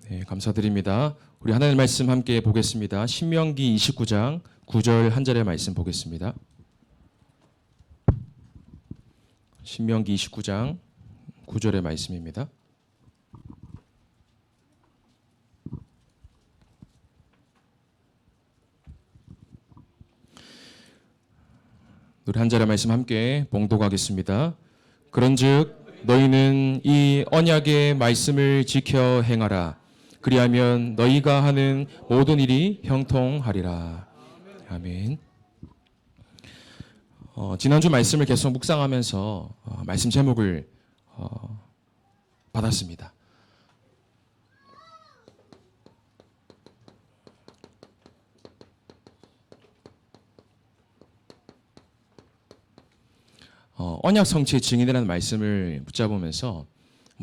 네, 감사드립니다. 우리 하나님 말씀 함께 보겠습니다. 신명기 29장 9절 한 절의 말씀 보겠습니다. 신명기 29장 9절의 말씀입니다. 우리 한 절의 말씀 함께 봉독하겠습니다. 그런즉 너희는 이 언약의 말씀을 지켜 행하라. 그리하면 너희가 하는 모든 일이 형통하리라. 아멘. 지난주 말씀을 계속 묵상하면서 말씀 제목을 받았습니다. 언약 성취의 증인이라는 말씀을 붙잡으면서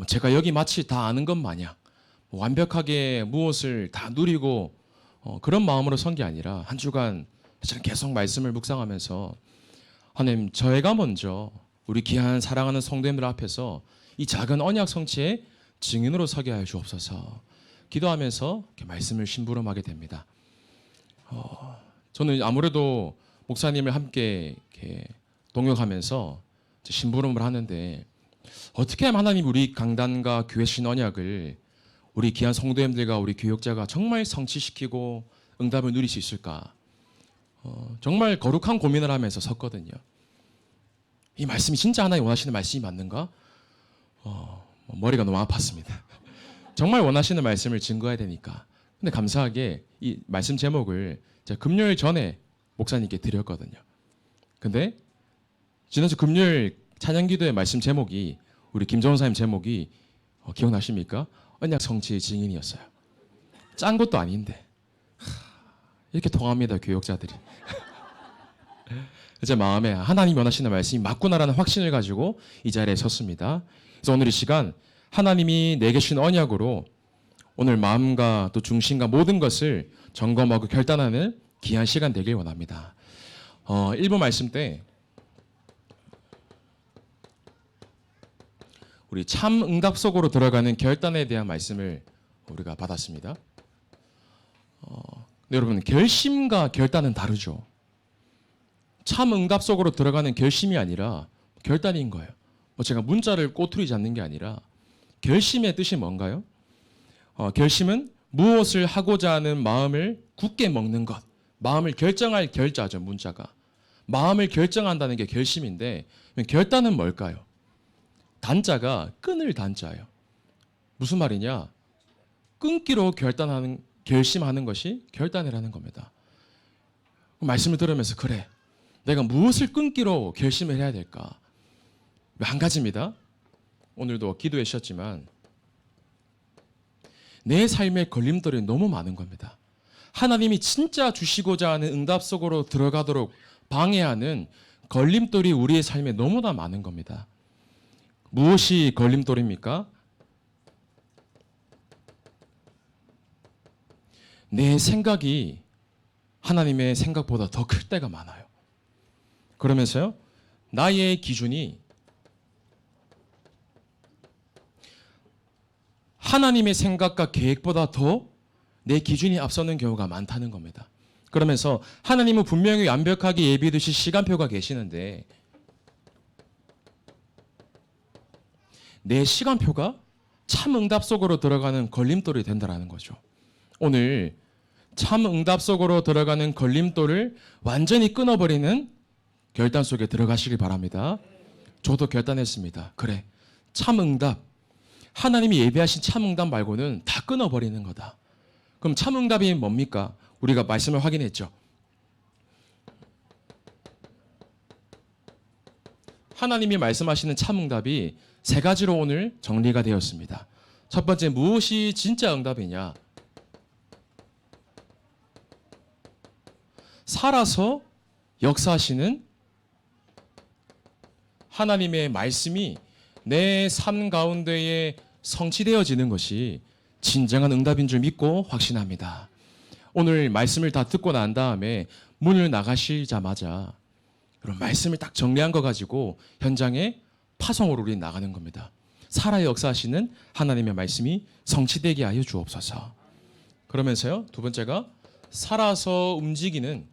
제가 여기 마치 다 아는 것 마냥 완벽하게 무엇을 다 누리고 그런 마음으로 선 게 아니라 한 주간 저는 계속 말씀을 묵상하면서 하나님, 저희가 먼저 우리 귀한 사랑하는 성도님들 앞에서 이 작은 언약 성취의 증인으로 서게 하여 주옵소서 기도하면서 이렇게 말씀을 심부름하게 됩니다. 저는 아무래도 목사님을 함께 이렇게 동역하면서 심부름을 하는데 어떻게 하면 하나님 우리 강단과 교회 신 언약을 우리 귀한 성도님들과 우리 교역자가 정말 성취시키고 응답을 누릴 수 있을까? 정말 거룩한 고민을 하면서 섰거든요. 이 말씀이 진짜 하나님 원하시는 말씀이 맞는가? 머리가 너무 아팠습니다. 정말 원하시는 말씀을 증거해야 되니까. 근데 감사하게 이 말씀 제목을 제가 금요일 전에 목사님께 드렸거든요. 근데 지난주 금요일 찬양기도의 말씀 제목이 우리 김정은 사님 제목이 기억나십니까? 언약 성취의 증인이었어요. 짠 것도 아닌데 이렇게 통합니다, 교역자들이. 제 마음에 하나님 원하시는 말씀이 맞구나라는 확신을 가지고 이 자리에 섰습니다. 그래서 오늘 이 시간 하나님이 내게 주신 언약으로 오늘 마음과 또 중심과 모든 것을 점검하고 결단하는 귀한 시간 되길 원합니다. 1부 말씀 때 우리 참 응답 속으로 들어가는 결단에 대한 말씀을 우리가 받았습니다. 여러분, 결심과 결단은 다르죠. 참 응답 속으로 들어가는 결심이 아니라 결단인 거예요. 제가 문자를 꼬투리지 않는 게 아니라 결심의 뜻이 뭔가요? 결심은 무엇을 하고자 하는 마음을 굳게 먹는 것. 마음을 결정할 결자죠, 문자가. 마음을 결정한다는 게 결심인데 결단은 뭘까요? 단자가 끊을 단자예요. 무슨 말이냐? 끊기로 결심하는 것이 결단이라는 겁니다. 말씀을 들으면서 그래, 내가 무엇을 끊기로 결심을 해야 될까? 한 가지입니다. 오늘도 기도해 주셨지만 내 삶의 걸림돌이 너무 많은 겁니다. 하나님이 진짜 주시고자 하는 응답 속으로 들어가도록 방해하는 걸림돌이 우리의 삶에 너무나 많은 겁니다. 무엇이 걸림돌입니까? 내 생각이 하나님의 생각보다 더 클 때가 많아요. 그러면서요, 나의 기준이 하나님의 생각과 계획보다 더 내 기준이 앞서는 경우가 많다는 겁니다. 그러면서 하나님은 분명히 완벽하게 예비해 두신 시간표가 계시는데 내 시간표가 참 응답 속으로 들어가는 걸림돌이 된다는 거죠. 오늘 참 응답 속으로 들어가는 걸림돌을 완전히 끊어버리는 결단 속에 들어가시길 바랍니다. 저도 결단했습니다. 그래, 참 응답, 하나님이 예비하신 참 응답 말고는 다 끊어버리는 거다. 그럼 참 응답이 뭡니까? 우리가 말씀을 확인했죠. 하나님이 말씀하시는 참 응답이 세 가지로 오늘 정리가 되었습니다. 첫 번째, 무엇이 진짜 응답이냐? 살아서 역사하시는 하나님의 말씀이 내 삶 가운데에 성취되어지는 것이 진정한 응답인 줄 믿고 확신합니다. 오늘 말씀을 다 듣고 난 다음에 문을 나가시자마자 그런 말씀을 딱 정리한 거 가지고 현장에 파송으로 우리 나가는 겁니다. 살아 역사하시는 하나님의 말씀이 성취되게 하여 주옵소서. 그러면서요, 두 번째가 살아서 움직이는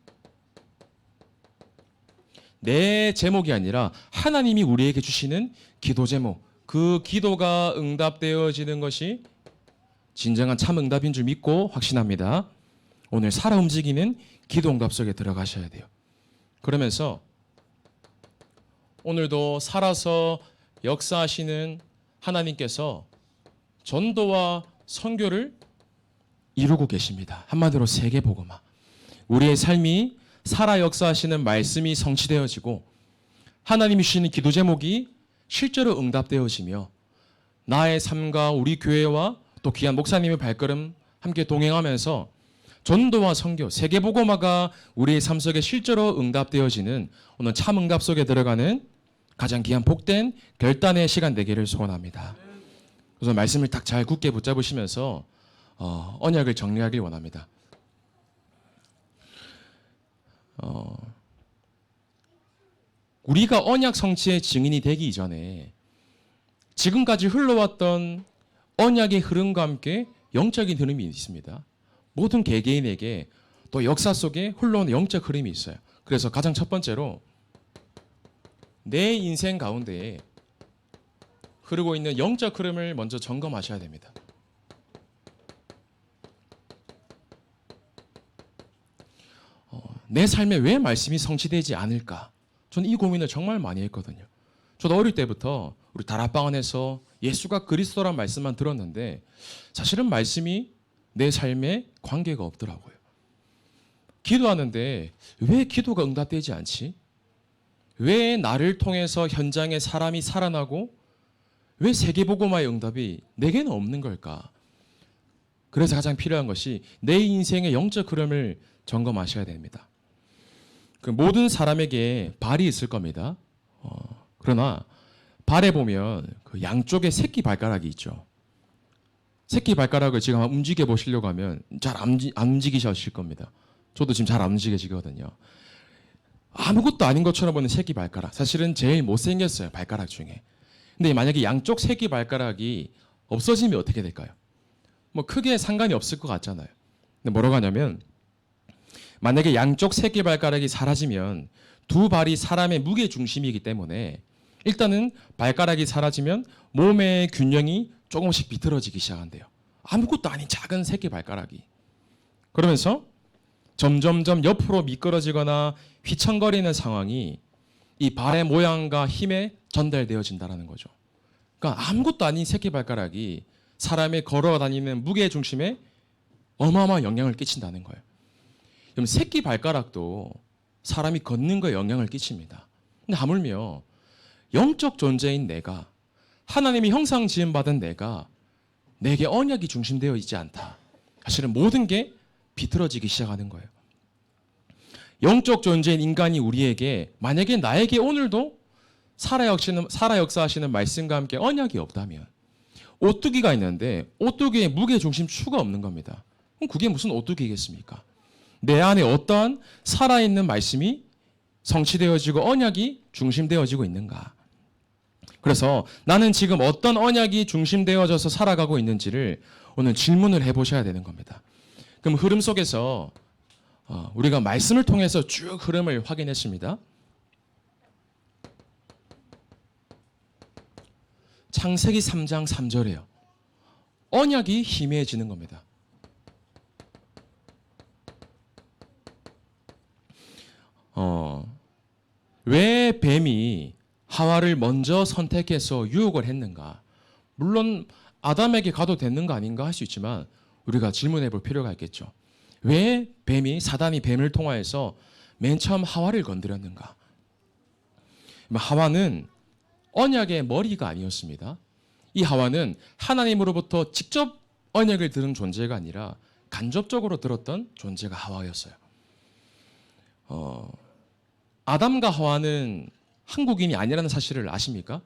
내 제목이 아니라 하나님이 우리에게 주시는 기도 제목, 그 기도가 응답되어지는 것이 진정한 참 응답인 줄 믿고 확신합니다. 오늘 살아 움직이는 기도 응답 속에 들어가셔야 돼요. 그러면서 오늘도 살아서 역사하시는 하나님께서 전도와 선교를 이루고 계십니다. 한마디로 세계복음화. 우리의 삶이 살아 역사하시는 말씀이 성취되어지고 하나님이 주시는 기도 제목이 실제로 응답되어지며 나의 삶과 우리 교회와 또 귀한 목사님의 발걸음 함께 동행하면서 전도와 선교, 세계복음화가 우리의 삶 속에 실제로 응답되어지는 오늘 참 응답 속에 들어가는 가장 귀한 복된 결단의 시간 되기를 소원합니다. 그래서 말씀을 딱 잘 굳게 붙잡으시면서 언약을 정리하길 원합니다. 우리가 언약 성취의 증인이 되기 이전에 지금까지 흘러왔던 언약의 흐름과 함께 영적인 흐름이 있습니다. 모든 개개인에게 또 역사 속에 흘러오는 영적 흐름이 있어요. 그래서 가장 첫 번째로 내 인생 가운데 흐르고 있는 영적 흐름을 먼저 점검하셔야 됩니다. 내 삶에 왜 말씀이 성취되지 않을까? 저는 이 고민을 정말 많이 했거든요. 저도 어릴 때부터 우리 다락방 안에서 예수가 그리스도란 말씀만 들었는데 사실은 말씀이 내 삶에 관계가 없더라고요. 기도하는데 왜 기도가 응답되지 않지? 왜 나를 통해서 현장에 사람이 살아나고 왜 세계복음화의 응답이 내게는 없는 걸까? 그래서 가장 필요한 것이 내 인생의 영적 흐름을 점검하셔야 됩니다. 그 모든 사람에게 발이 있을 겁니다. 그러나 발에 보면 그 양쪽에 새끼 발가락이 있죠. 새끼 발가락을 지금 한번 움직여 보시려고 하면 잘 안 움직이실 겁니다. 저도 지금 잘 안 움직여지거든요. 아무것도 아닌 것처럼 보는 새끼 발가락. 사실은 제일 못생겼어요, 발가락 중에. 근데 만약에 양쪽 새끼 발가락이 없어지면 어떻게 될까요? 뭐 크게 상관이 없을 것 같잖아요. 근데 뭐라고 하냐면 만약에 양쪽 새끼 발가락이 사라지면 두 발이 사람의 무게 중심이기 때문에 일단은 발가락이 사라지면 몸의 균형이 조금씩 비틀어지기 시작한대요. 아무것도 아닌 작은 새끼 발가락이. 그러면서 점점점 옆으로 미끄러지거나 휘청거리는 상황이 이 발의 모양과 힘에 전달되어진다는 거죠. 그러니까 아무것도 아닌 새끼 발가락이 사람의 걸어다니는 무게 중심에 어마어마한 영향을 끼친다는 거예요. 그럼 새끼 발가락도 사람이 걷는 거에 영향을 끼칩니다. 근데 하물며 영적 존재인 내가, 하나님이 형상 지음받은 내게 언약이 중심되어 있지 않다. 사실은 모든 게 비틀어지기 시작하는 거예요. 영적 존재인 인간이 우리에게 만약에 나에게 오늘도 살아 역사하시는 말씀과 함께 언약이 없다면 오뚜기가 있는데 오뚜기의 무게 중심 추가 없는 겁니다. 그럼 그게 무슨 오뚜기겠습니까? 내 안에 어떠한 살아있는 말씀이 성취되어지고 언약이 중심되어지고 있는가? 그래서 나는 지금 어떤 언약이 중심되어져서 살아가고 있는지를 오늘 질문을 해보셔야 되는 겁니다. 그럼 흐름 속에서 우리가 말씀을 통해서 쭉 흐름을 확인했습니다. 창세기 3장 3절이에요. 언약이 희미해지는 겁니다. 왜 뱀이 하와를 먼저 선택해서 유혹을 했는가? 물론 아담에게 가도 되는 거 아닌가 할 수 있지만 우리가 질문해 볼 필요가 있겠죠. 왜 사단이 뱀을 통하여서 맨 처음 하와를 건드렸는가? 하와는 언약의 머리가 아니었습니다. 이 하와는 하나님으로부터 직접 언약을 들은 존재가 아니라 간접적으로 들었던 존재가 하와였어요. 아담과 하와는 한국인이 아니라는 사실을 아십니까?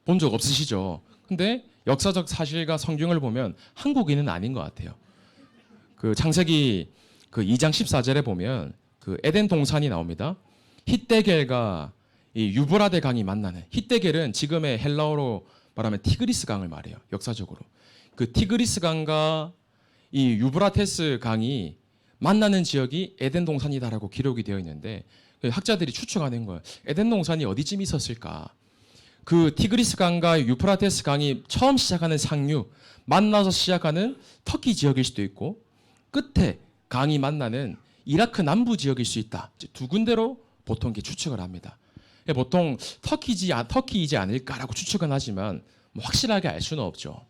본 적 없으시죠? 근데 역사적 사실과 성경을 보면 한국인은 아닌 것 같아요. 그 창세기 그 2장 14절에 보면 그 에덴 동산이 나옵니다. 힛데겔과 이 유브라데 강이 만나는 히데겔은 지금의 헬라어로 말하면 티그리스 강을 말해요. 역사적으로. 그 티그리스 강과 이 유브라테스 강이 만나는 지역이 에덴 동산이다라고 기록이 되어 있는데 학자들이 추측하는 거예요. 에덴 동산이 어디쯤 있었을까? 그 티그리스 강과 유프라테스 강이 처음 시작하는 상류, 만나서 시작하는 터키 지역일 수도 있고 끝에 강이 만나는 이라크 남부 지역일 수 있다. 두 군데로 보통 이렇게 추측을 합니다. 보통 터키이지 않을까라고 추측은 하지만 뭐 확실하게 알 수는 없죠.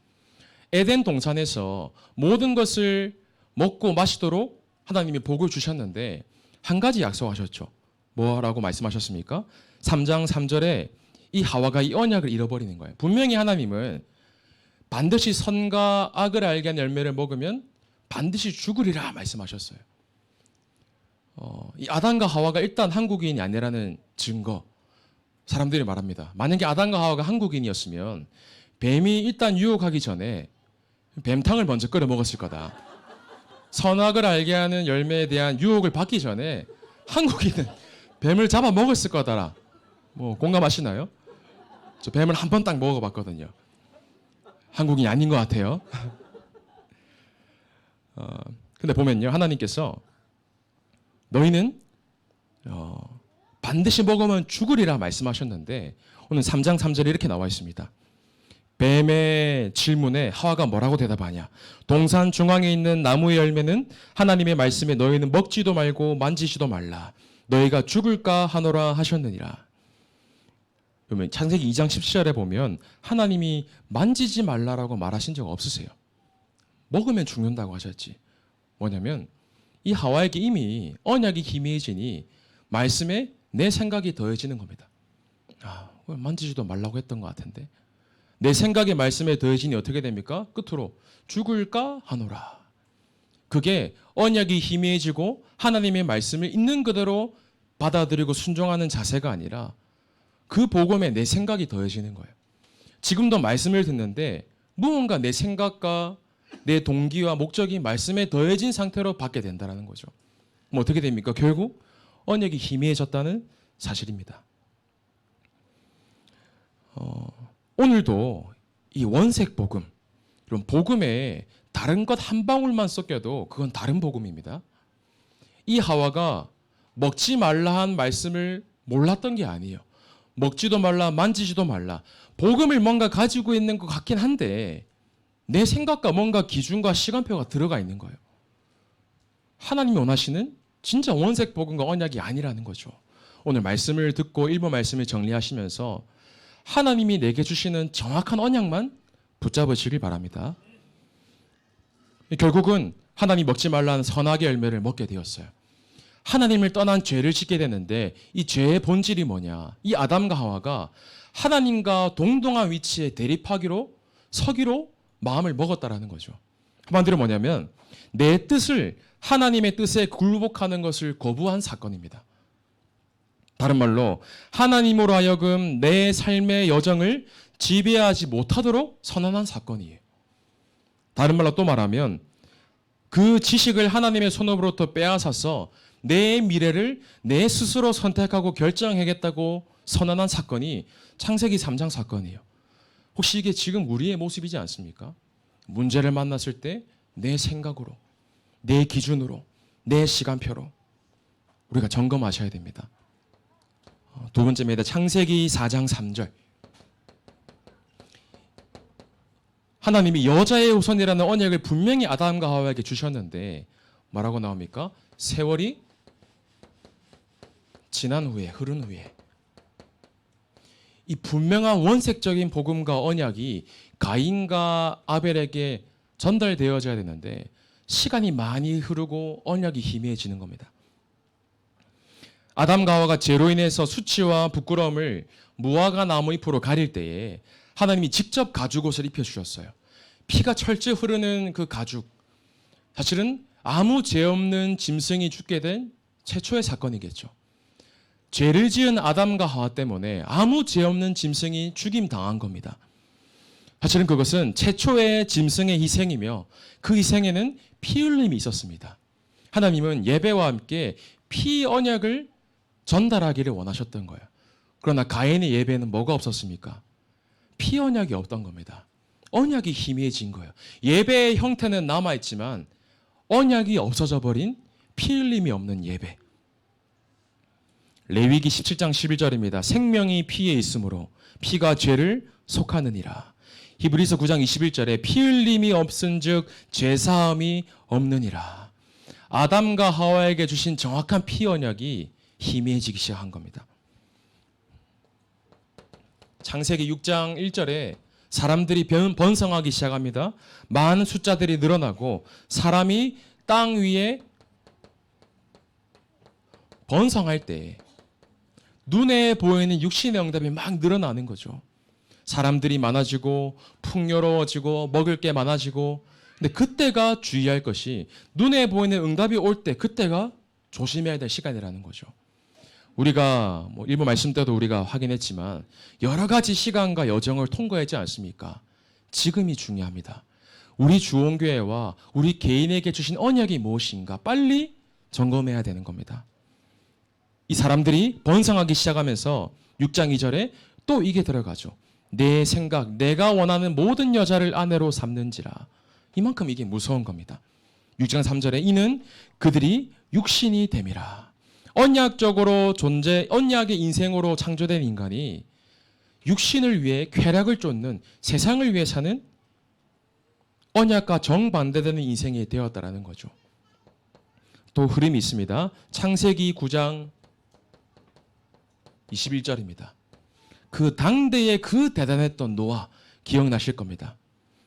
에덴 동산에서 모든 것을 먹고 마시도록 하나님이 복을 주셨는데 한 가지 약속하셨죠. 뭐라고 말씀하셨습니까? 3장 3절에 이 하와가 이 언약을 잃어버리는 거예요. 분명히 하나님은 반드시 선과 악을 알게 하는 열매를 먹으면 반드시 죽으리라 말씀하셨어요. 이 아담과 하와가 일단 한국인이 아니라는 증거 사람들이 말합니다. 만약에 아담과 하와가 한국인이었으면 뱀이 일단 유혹하기 전에 뱀탕을 먼저 끓여 먹었을 거다. 선악을 알게 하는 열매에 대한 유혹을 받기 전에 한국인은 뱀을 잡아 먹었을 거다라. 뭐 공감하시나요? 저 뱀을 한 번 딱 먹어봤거든요. 한국인이 아닌 것 같아요. 근데 보면요, 하나님께서 너희는 반드시 먹으면 죽으리라 말씀하셨는데 오늘 3장 3절에 이렇게 나와 있습니다. 뱀의 질문에 하와가 뭐라고 대답하냐? 동산 중앙에 있는 나무의 열매는 하나님의 말씀에 너희는 먹지도 말고 만지지도 말라. 너희가 죽을까 하노라 하셨느니라. 그러면 창세기 2장 17절에 보면 하나님이 만지지 말라라고 말하신 적 없으세요. 먹으면 죽는다고 하셨지. 뭐냐면 이 하와에게 이미 언약이 희미해지니 말씀에 내 생각이 더해지는 겁니다. 만지지도 말라고 했던 것 같은데 내 생각의 말씀에 더해지니 어떻게 됩니까? 끝으로 죽을까 하노라. 그게 언약이 희미해지고 하나님의 말씀을 있는 그대로 받아들이고 순종하는 자세가 아니라 그 복음에 내 생각이 더해지는 거예요. 지금도 말씀을 듣는데 무언가 내 생각과 내 동기와 목적이 말씀에 더해진 상태로 받게 된다는 거죠. 뭐 어떻게 됩니까? 결국 언약이 희미해졌다는 사실입니다. 오늘도 이 원색 복음, 이런 복음에 다른 것 한 방울만 섞여도 그건 다른 복음입니다. 이 하와가 먹지 말라 한 말씀을 몰랐던 게 아니에요. 먹지도 말라, 만지지도 말라. 복음을 뭔가 가지고 있는 것 같긴 한데 내 생각과 뭔가 기준과 시간표가 들어가 있는 거예요. 하나님이 원하시는 진짜 원색 복음과 언약이 아니라는 거죠. 오늘 말씀을 듣고 일부 말씀을 정리하시면서 하나님이 내게 주시는 정확한 언약만 붙잡으시길 바랍니다. 결국은 하나님이 먹지 말라는 선악의 열매를 먹게 되었어요. 하나님을 떠난 죄를 짓게 되는데 이 죄의 본질이 뭐냐? 이 아담과 하와가 하나님과 동등한 위치에 대립하기로 서기로 마음을 먹었다라는 거죠. 한마디로 뭐냐면 내 뜻을 하나님의 뜻에 굴복하는 것을 거부한 사건입니다. 다른 말로 하나님으로 하여금 내 삶의 여정을 지배하지 못하도록 선언한 사건이에요. 다른 말로 또 말하면 그 지식을 하나님의 손으로부터 빼앗아서 내 미래를 내 스스로 선택하고 결정하겠다고 선언한 사건이 창세기 3장 사건이에요. 혹시 이게 지금 우리의 모습이지 않습니까? 문제를 만났을 때 내 생각으로, 내 기준으로, 내 시간표로 우리가 점검하셔야 됩니다. 두 번째입니다. 창세기 4장 3절. 하나님이 여자의 후손이라는 언약을 분명히 아담과 하와에게 주셨는데 뭐라고 나옵니까? 세월이 지난 후에, 흐른 후에 이 분명한 원색적인 복음과 언약이 가인과 아벨에게 전달되어져야 되는데 시간이 많이 흐르고 언약이 희미해지는 겁니다. 아담과 하와가 죄로 인해서 수치와 부끄러움을 무화과 나무 잎으로 가릴 때에 하나님이 직접 가죽옷을 입혀주셨어요. 피가 철철 흐르는 그 가죽, 사실은 아무 죄 없는 짐승이 죽게 된 최초의 사건이겠죠. 죄를 지은 아담과 하와 때문에 아무 죄 없는 짐승이 죽임당한 겁니다. 사실은 그것은 최초의 짐승의 희생이며 그 희생에는 피 흘림이 있었습니다. 하나님은 예배와 함께 피 언약을 전달하기를 원하셨던 거예요. 그러나 가인의 예배는 뭐가 없었습니까? 피 언약이 없던 겁니다. 언약이 희미해진 거예요. 예배의 형태는 남아있지만 언약이 없어져 버린 피 흘림이 없는 예배. 레위기 17장 11절입니다. 생명이 피에 있으므로 피가 죄를 속하느니라. 히브리서 9장 21절에 피 흘림이 없은즉 죄사함이 없느니라. 아담과 하와에게 주신 정확한 피 언약이 희미해지기 시작한 겁니다. 창세기 6장 1절에 사람들이 번성하기 시작합니다. 많은 숫자들이 늘어나고 사람이 땅 위에 번성할 때 눈에 보이는 육신의 응답이 막 늘어나는 거죠. 사람들이 많아지고 풍요로워지고 먹을 게 많아지고, 근데 그때가 주의할 것이 눈에 보이는 응답이 올 때 그때가 조심해야 될 시간이라는 거죠. 우리가 일부 말씀 때도 우리가 확인했지만 여러 가지 시간과 여정을 통과하지 않습니까? 지금이 중요합니다. 우리 주원교회와 우리 개인에게 주신 언약이 무엇인가 빨리 점검해야 되는 겁니다. 이 사람들이 번성하기 시작하면서 6장 2절에 또 이게 들어가죠. 내 생각, 내가 원하는 모든 여자를 아내로 삼는지라. 이만큼 이게 무서운 겁니다. 6장 3절에 이는 그들이 육신이 됨이라. 언약적으로 언약의 인생으로 창조된 인간이 육신을 위해 쾌락을 쫓는, 세상을 위해 사는 언약과 정반대되는 인생이 되었다라는 거죠. 또 흐름이 있습니다. 창세기 9장 21절입니다. 그 당대에 그 대단했던 노아 기억나실 겁니다.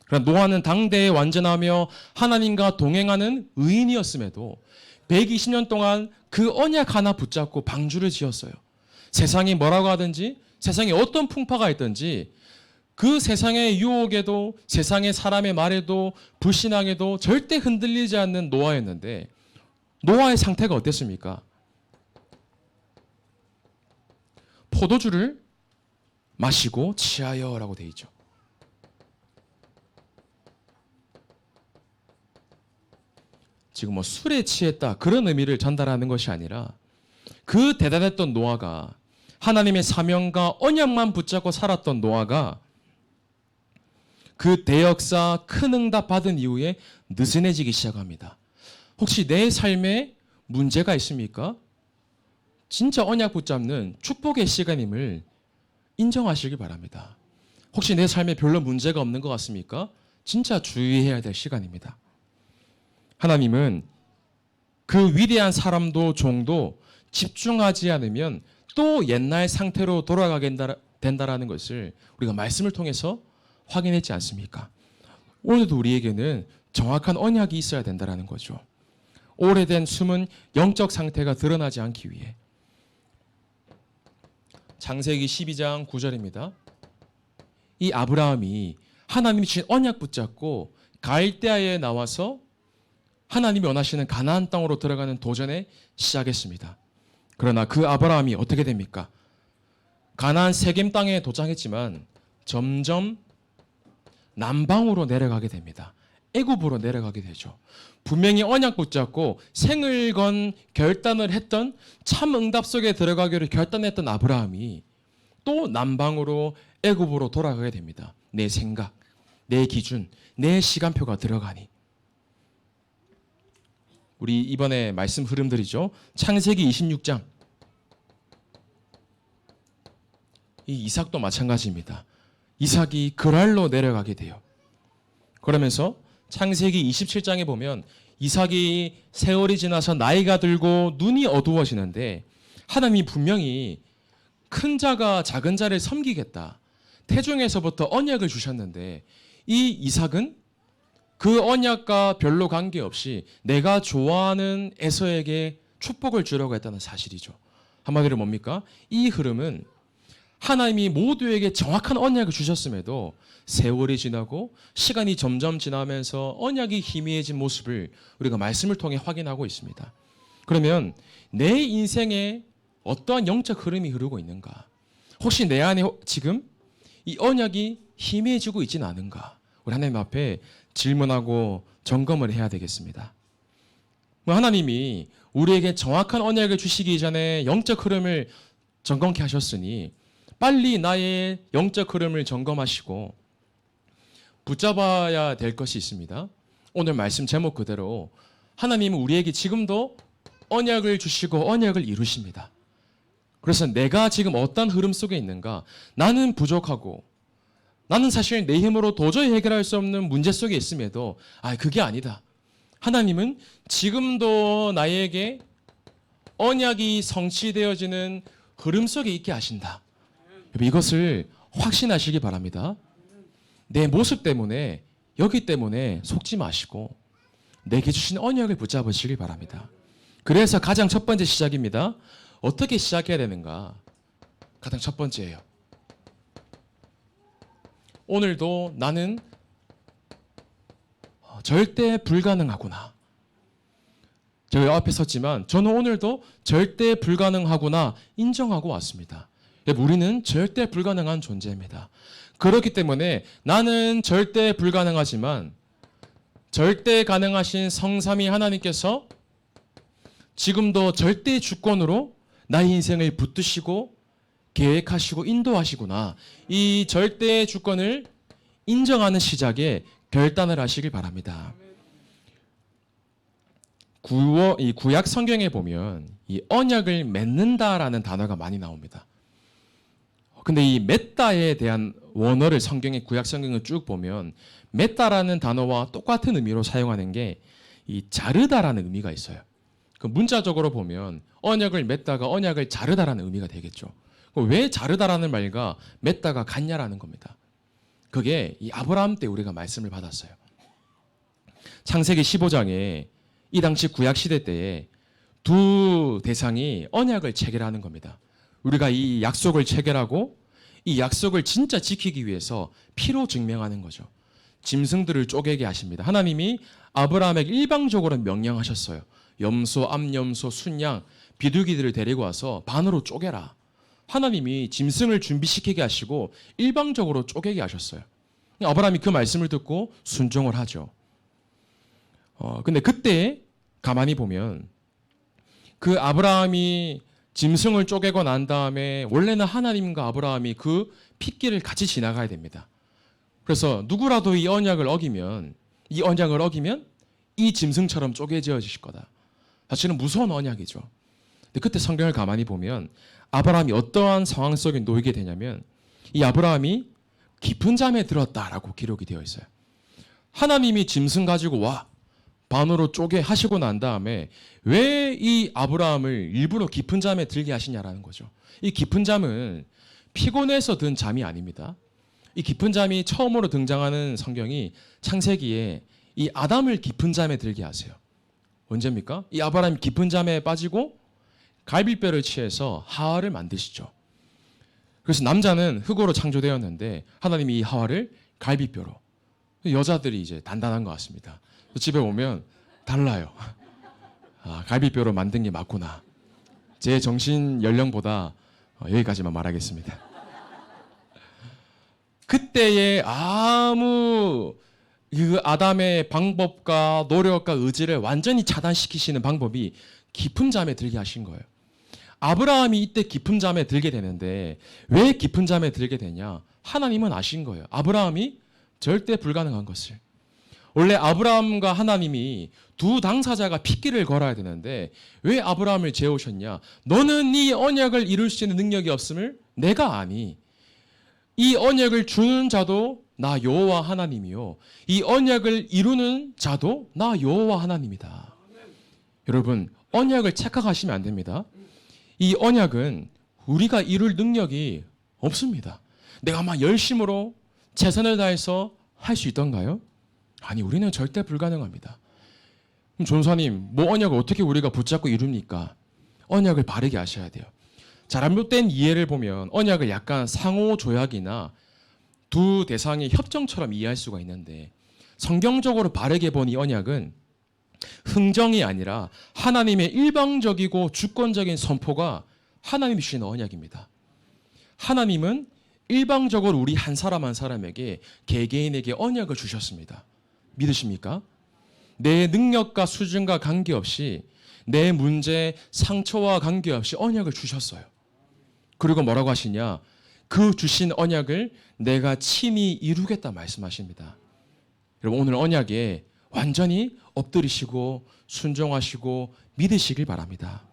그러나 노아는 당대에 완전하며 하나님과 동행하는 의인이었음에도 120년 동안 그 언약 하나 붙잡고 방주를 지었어요. 세상이 뭐라고 하든지, 세상에 어떤 풍파가 있든지 그 세상의 유혹에도, 세상의 사람의 말에도, 불신앙에도 절대 흔들리지 않는 노아였는데 노아의 상태가 어땠습니까? 포도주를 마시고 취하여라고 되어 있죠. 지금 술에 취했다 그런 의미를 전달하는 것이 아니라 그 대단했던 노아가, 하나님의 사명과 언약만 붙잡고 살았던 노아가 그 대역사 큰 응답 받은 이후에 느슨해지기 시작합니다. 혹시 내 삶에 문제가 있습니까? 진짜 언약 붙잡는 축복의 시간임을 인정하시길 바랍니다. 혹시 내 삶에 별로 문제가 없는 것 같습니까? 진짜 주의해야 될 시간입니다. 하나님은 그 위대한 사람도 종도 집중하지 않으면 또 옛날 상태로 돌아가게 된다라는 것을 우리가 말씀을 통해서 확인했지 않습니까? 오늘도 우리에게는 정확한 언약이 있어야 된다라는 거죠. 오래된 숨은 영적 상태가 드러나지 않기 위해. 창세기 12장 9절입니다. 이 아브라함이 하나님이 주신 언약 붙잡고 갈대아에 나와서 하나님이 원하시는 가나안 땅으로 들어가는 도전에 시작했습니다. 그러나 그 아브라함이 어떻게 됩니까? 가나안 세겜 땅에 도착했지만 점점 남방으로 내려가게 됩니다. 애굽으로 내려가게 되죠. 분명히 언약 붙잡고 생을 건 결단을 했던, 참 응답 속에 들어가기를 결단했던 아브라함이 또 남방으로 애굽으로 돌아가게 됩니다. 내 생각, 내 기준, 내 시간표가 들어가니. 우리 이번에 말씀 흐름들이죠. 창세기 26장. 이 이삭도 마찬가지입니다. 이삭이 그랄로 내려가게 돼요. 그러면서 창세기 27장에 보면 이삭이 세월이 지나서 나이가 들고 눈이 어두워지는데 하나님이 분명히 큰 자가 작은 자를 섬기겠다. 태중에서부터 언약을 주셨는데 이 이삭은 그 언약과 별로 관계없이 내가 좋아하는 에서에게 축복을 주려고 했다는 사실이죠. 한마디로 뭡니까? 이 흐름은 하나님이 모두에게 정확한 언약을 주셨음에도 세월이 지나고 시간이 점점 지나면서 언약이 희미해진 모습을 우리가 말씀을 통해 확인하고 있습니다. 그러면 내 인생에 어떠한 영적 흐름이 흐르고 있는가? 혹시 내 안에 지금 이 언약이 희미해지고 있지는 않은가? 우리 하나님 앞에 질문하고 점검을 해야 되겠습니다. 하나님이 우리에게 정확한 언약을 주시기 전에 영적 흐름을 점검케 하셨으니 빨리 나의 영적 흐름을 점검하시고 붙잡아야 될 것이 있습니다. 오늘 말씀 제목 그대로 하나님은 우리에게 지금도 언약을 주시고 언약을 이루십니다. 그래서 내가 지금 어떤 흐름 속에 있는가? 나는 부족하고 나는 사실 내 힘으로 도저히 해결할 수 없는 문제 속에 있음에도 그게 아니다. 하나님은 지금도 나에게 언약이 성취되어지는 흐름 속에 있게 하신다. 이것을 확신하시기 바랍니다. 내 모습 때문에 여기 때문에 속지 마시고 내게 주신 언약을 붙잡으시기 바랍니다. 그래서 가장 첫 번째 시작입니다. 어떻게 시작해야 되는가? 가장 첫 번째예요. 오늘도 나는 절대 불가능하구나. 제가 앞에 섰지만 저는 오늘도 절대 불가능하구나 인정하고 왔습니다. 우리는 절대 불가능한 존재입니다. 그렇기 때문에 나는 절대 불가능하지만 절대 가능하신 성삼위 하나님께서 지금도 절대 주권으로 나의 인생을 붙드시고 계획하시고 인도하시구나. 이 절대 주권을 인정하는 시작에 결단을 하시길 바랍니다. 이 구약 성경에 보면 이 언약을 맺는다라는 단어가 많이 나옵니다. 근데 이 맺다에 대한 원어를 성경의 구약 성경을 쭉 보면 맺다라는 단어와 똑같은 의미로 사용하는 게 이 자르다라는 의미가 있어요. 그 문자적으로 보면 언약을 맺다가 언약을 자르다라는 의미가 되겠죠. 왜 자르다라는 말과 맺다가 같냐라는 겁니다. 그게 이 아브라함 때 우리가 말씀을 받았어요. 창세기 15장에 이 당시 구약 시대 때에 두 대상이 언약을 체결하는 겁니다. 우리가 이 약속을 체결하고 이 약속을 진짜 지키기 위해서 피로 증명하는 거죠. 짐승들을 쪼개게 하십니다. 하나님이 아브라함에게 일방적으로 명령하셨어요. 염소, 암염소, 순양, 비둘기들을 데리고 와서 반으로 쪼개라. 하나님이 짐승을 준비시키게 하시고 일방적으로 쪼개게 하셨어요. 아브라함이 그 말씀을 듣고 순종을 하죠. 근데 그때 가만히 보면 그 아브라함이 짐승을 쪼개고 난 다음에 원래는 하나님과 아브라함이 그 핏길을 같이 지나가야 됩니다. 그래서 누구라도 이 언약을 어기면 이 짐승처럼 쪼개져질 거다. 사실은 무서운 언약이죠. 근데 그때 성경을 가만히 보면 아브라함이 어떠한 상황 속에 놓이게 되냐면 이 아브라함이 깊은 잠에 들었다라고 기록이 되어 있어요. 하나님이 짐승 가지고 와 반으로 쪼개 하시고 난 다음에 왜 이 아브라함을 일부러 깊은 잠에 들게 하시냐라는 거죠. 이 깊은 잠은 피곤해서 든 잠이 아닙니다. 이 깊은 잠이 처음으로 등장하는 성경이 창세기에 이 아담을 깊은 잠에 들게 하세요. 언제입니까? 이 아브라함이 깊은 잠에 빠지고 갈비뼈를 취해서 하와를 만드시죠. 그래서 남자는 흙으로 창조되었는데 하나님이 이 하와를 갈비뼈로. 여자들이 이제 단단한 것 같습니다. 집에 오면 달라요. 갈비뼈로 만든 게 맞구나. 제 정신 연령보다 여기까지만 말하겠습니다. 그때의 아무 그 아담의 방법과 노력과 의지를 완전히 차단시키시는 방법이 깊은 잠에 들게 하신 거예요. 아브라함이 이때 깊은 잠에 들게 되는데 왜 깊은 잠에 들게 되냐? 하나님은 아신 거예요. 아브라함이 절대 불가능한 것을. 원래 아브라함과 하나님이 두 당사자가 핏길을 걸어야 되는데 왜 아브라함을 재우셨냐? 너는 이 언약을 이룰 수 있는 능력이 없음을 내가 아니. 이 언약을 주는 자도 나 여호와 하나님이요. 이 언약을 이루는 자도 나 여호와 하나님이다. 여러분, 언약을 착각하시면 안 됩니다. 이 언약은 우리가 이룰 능력이 없습니다. 내가 막 열심으로 최선을 다해서 할 수 있던가요? 아니, 우리는 절대 불가능합니다. 그럼 전사님, 뭐 언약을 어떻게 우리가 붙잡고 이룹니까? 언약을 바르게 하셔야 돼요. 잘못된 이해를 보면 언약을 약간 상호조약이나 두 대상의 협정처럼 이해할 수가 있는데 성경적으로 바르게 본 이 언약은 흥정이 아니라 하나님의 일방적이고 주권적인 선포가 하나님이 주신 언약입니다. 하나님은 일방적으로 우리 한 사람 한 사람에게 개개인에게 언약을 주셨습니다. 믿으십니까? 내 능력과 수준과 관계없이 내 문제, 상처와 관계없이 언약을 주셨어요. 그리고 뭐라고 하시냐? 그 주신 언약을 내가 친히 이루겠다 말씀하십니다. 여러분 오늘 언약에 완전히 엎드리시고 순종하시고 믿으시길 바랍니다.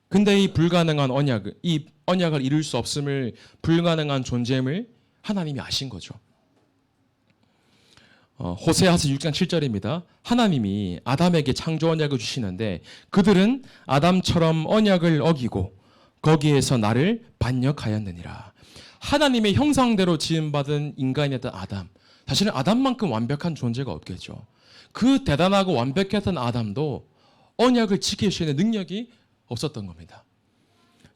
근데 이 불가능한 이 언약을 이룰 수 없음을, 불가능한 존재임을 하나님이 아신 거죠. 호세아서 6장 7절입니다. 하나님이 아담에게 창조 언약을 주시는데 그들은 아담처럼 언약을 어기고 거기에서 나를 반역하였느니라. 하나님의 형상대로 지음받은 인간이었던 아담, 사실은 아담만큼 완벽한 존재가 없겠죠. 그 대단하고 완벽했던 아담도 언약을 지킬 수 있는 능력이 없었던 겁니다.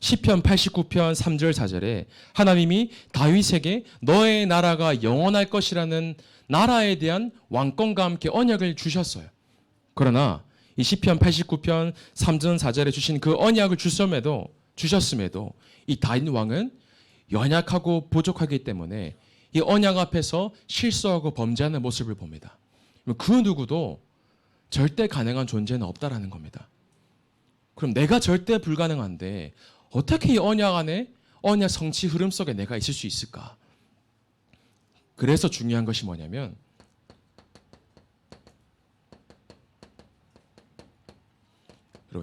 시편 89편 3절 4절에 하나님이 다윗에게 너의 나라가 영원할 것이라는 나라에 대한 왕권과 함께 언약을 주셨어요. 그러나 이 시편 89편 3절 4절에 주신 그 언약을 주셨음에도 이 다윗 왕은 연약하고 부족하기 때문에 이 언약 앞에서 실수하고 범죄하는 모습을 봅니다. 그 누구도 절대 가능한 존재는 없다라는 겁니다. 그럼 내가 절대 불가능한데 어떻게 이 언약 안에, 언약 성취 흐름 속에 내가 있을 수 있을까? 그래서 중요한 것이 뭐냐면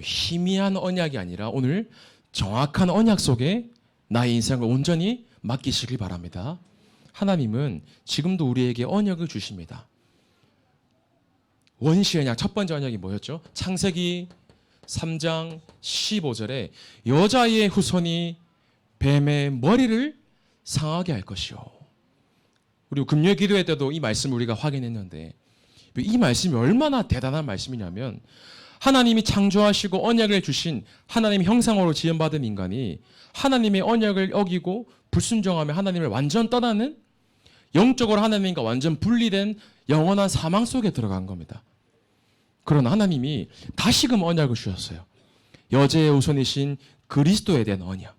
희미한 언약이 아니라 오늘 정확한 언약 속에 나의 인생을 온전히 맡기시길 바랍니다. 하나님은 지금도 우리에게 언약을 주십니다. 원시의 언약, 첫 번째 언약이 뭐였죠? 창세기 3장 15절에 여자의 후손이 뱀의 머리를 상하게 할 것이요. 그리고 금요일 기도회 때도 이 말씀을 우리가 확인했는데 이 말씀이 얼마나 대단한 말씀이냐면 하나님이 창조하시고 언약을 주신 하나님의 형상으로 지음받은 인간이 하나님의 언약을 어기고 불순종하며 하나님을 완전 떠나는, 영적으로 하나님과 완전 분리된 영원한 사망 속에 들어간 겁니다. 그러나 하나님이 다시금 언약을 주셨어요. 여자의 후손이신 그리스도에 대한 언약.